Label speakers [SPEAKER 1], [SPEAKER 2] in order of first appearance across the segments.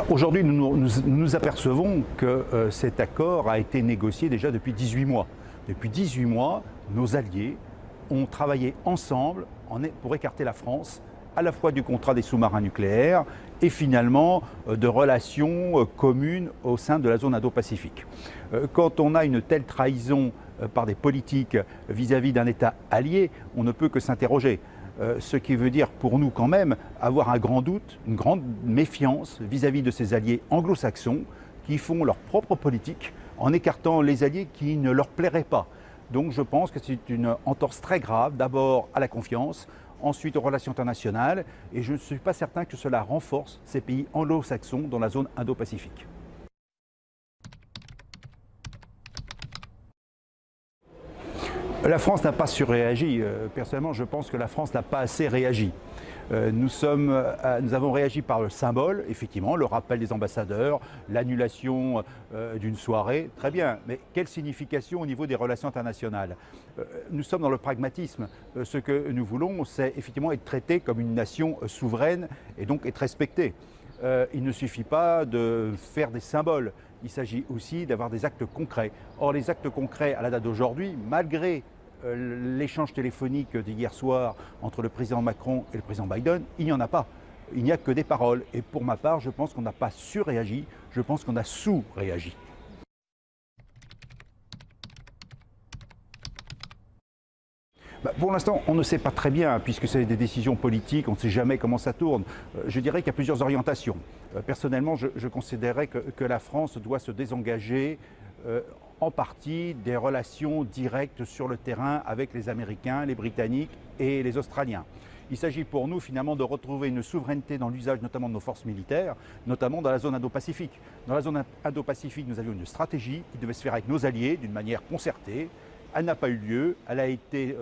[SPEAKER 1] Aujourd'hui, nous apercevons que cet accord a été négocié déjà depuis 18 mois. Depuis 18 mois, nos alliés ont travaillé ensemble pour écarter la France à la fois du contrat des sous-marins nucléaires et finalement de relations communes au sein de la zone Indo-Pacifique. Quand on a une telle trahison par des politiques vis-à-vis d'un État allié, on ne peut que s'interroger. Ce qui veut dire pour nous quand même avoir un grand doute, une grande méfiance vis-à-vis de ces alliés anglo-saxons qui font leur propre politique en écartant les alliés qui ne leur plairaient pas. Donc je pense que c'est une entorse très grave, d'abord à la confiance, ensuite aux relations internationales, et je ne suis pas certain que cela renforce ces pays anglo-saxons dans la zone Indo-Pacifique. La France n'a pas surréagi. Personnellement, je pense que la France n'a pas assez réagi. Nous avons réagi par le symbole, effectivement, le rappel des ambassadeurs, l'annulation d'une soirée, très bien. Mais quelle signification au niveau des relations internationales? Nous sommes dans le pragmatisme. Ce que nous voulons, c'est effectivement être traité comme une nation souveraine et donc être respecté. Il ne suffit pas de faire des symboles. Il s'agit aussi d'avoir des actes concrets. Or, les actes concrets, à la date d'aujourd'hui, malgré l'échange téléphonique d'hier soir entre le président Macron et le président Biden, il n'y en a pas. Il n'y a que des paroles. Et pour ma part, je pense qu'on n'a pas surréagi, je pense qu'on a sous-réagi. Pour l'instant, on ne sait pas très bien, puisque c'est des décisions politiques, on ne sait jamais comment ça tourne. Je dirais qu'il y a plusieurs orientations. Personnellement, je considérais que la France doit se désengager en partie des relations directes sur le terrain avec les Américains, les Britanniques et les Australiens. Il s'agit pour nous finalement de retrouver une souveraineté dans l'usage notamment de nos forces militaires, notamment dans la zone Indo-Pacifique. Dans la zone Indo-Pacifique, nous avions une stratégie qui devait se faire avec nos alliés d'une manière concertée. Elle n'a pas eu lieu, elle a été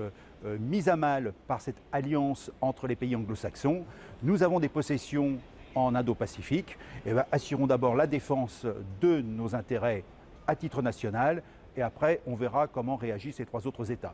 [SPEAKER 1] mise à mal par cette alliance entre les pays anglo-saxons. Nous avons des possessions en Indo-Pacifique. Assurons d'abord la défense de nos intérêts à titre national et après on verra comment réagissent ces trois autres États.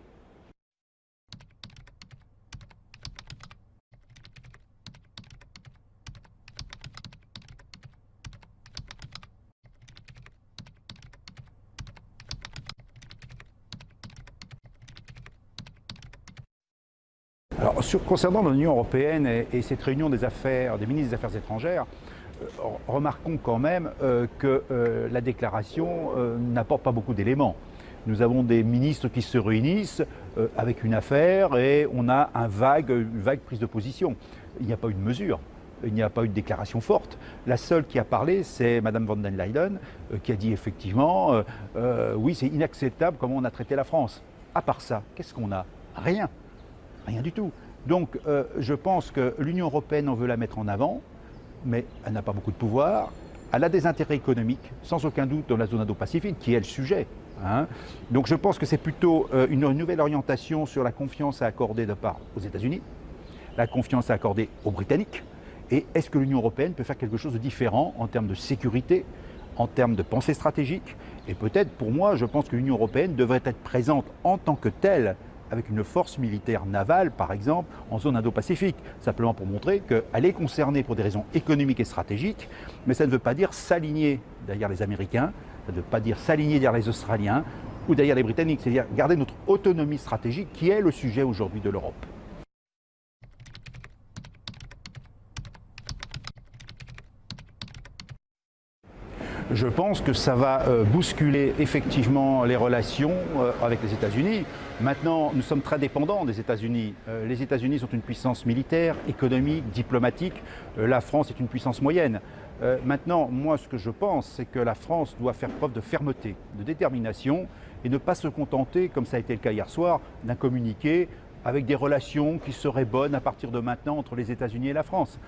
[SPEAKER 1] Alors, concernant l'Union européenne et cette réunion des ministres des Affaires étrangères, remarquons quand même que la déclaration n'apporte pas beaucoup d'éléments. Nous avons des ministres qui se réunissent avec une affaire et on a une vague prise de position. Il n'y a pas eu de mesure, il n'y a pas eu de déclaration forte. La seule qui a parlé, c'est Mme von der Leyen, qui a dit effectivement oui, c'est inacceptable comment on a traité la France. À part ça, qu'est-ce qu'on a? Rien. Rien du tout. Donc je pense que l'Union européenne, on veut la mettre en avant, mais elle n'a pas beaucoup de pouvoir. Elle a des intérêts économiques, sans aucun doute, dans la zone Indo-Pacifique, qui est le sujet. Donc je pense que c'est plutôt une nouvelle orientation sur la confiance à accorder de part aux États-Unis, la confiance à accorder aux Britanniques, et est-ce que l'Union européenne peut faire quelque chose de différent en termes de sécurité, en termes de pensée stratégique, et peut-être pour moi, je pense que l'Union européenne devrait être présente en tant que telle, avec une force militaire navale, par exemple, en zone Indo-Pacifique, simplement pour montrer qu'elle est concernée pour des raisons économiques et stratégiques, mais ça ne veut pas dire s'aligner derrière les Américains, ça ne veut pas dire s'aligner derrière les Australiens ou derrière les Britanniques, c'est-à-dire garder notre autonomie stratégique qui est le sujet aujourd'hui de l'Europe. Je pense que ça va bousculer effectivement les relations avec les États-Unis. Maintenant, nous sommes très dépendants des États-Unis. Les États-Unis sont une puissance militaire, économique, diplomatique. La France est une puissance moyenne. Maintenant, moi, ce que je pense, c'est que la France doit faire preuve de fermeté, de détermination et ne pas se contenter, comme ça a été le cas hier soir, d'un communiqué avec des relations qui seraient bonnes à partir de maintenant entre les États-Unis et la France.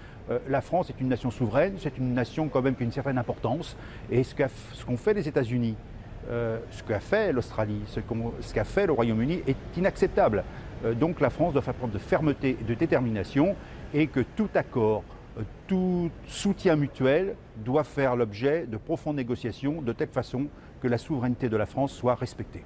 [SPEAKER 1] La France est une nation souveraine, c'est une nation quand même qui a une certaine importance. Et ce qu'ont fait les États-Unis, ce qu'a fait l'Australie, ce qu'a fait le Royaume-Uni est inacceptable. Donc la France doit faire preuve de fermeté et de détermination et que tout accord, tout soutien mutuel doit faire l'objet de profondes négociations de telle façon que la souveraineté de la France soit respectée.